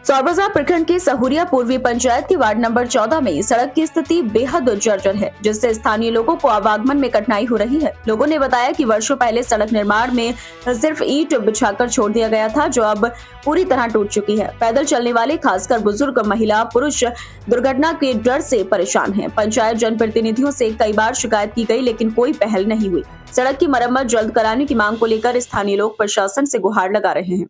सौरबाजार प्रखंड के सहुरिया पूर्वी पंचायत के वार्ड नंबर 14 में सड़क की स्थिति बेहद जर्जर है, जिससे स्थानीय लोगों को आवागमन में कठिनाई हो रही है। लोगों ने बताया कि वर्षों पहले सड़क निर्माण में सिर्फ ईंट बिछाकर छोड़ दिया गया था, जो अब पूरी तरह टूट चुकी है। पैदल चलने वाले खासकर बुजुर्ग, महिला, पुरुष दुर्घटना के डर से परेशान है। पंचायत जनप्रतिनिधियों से कई बार शिकायत की गई, लेकिन कोई पहल नहीं हुई। सड़क की मरम्मत जल्द कराने की मांग को लेकर स्थानीय लोग प्रशासन से गुहार लगा रहे हैं।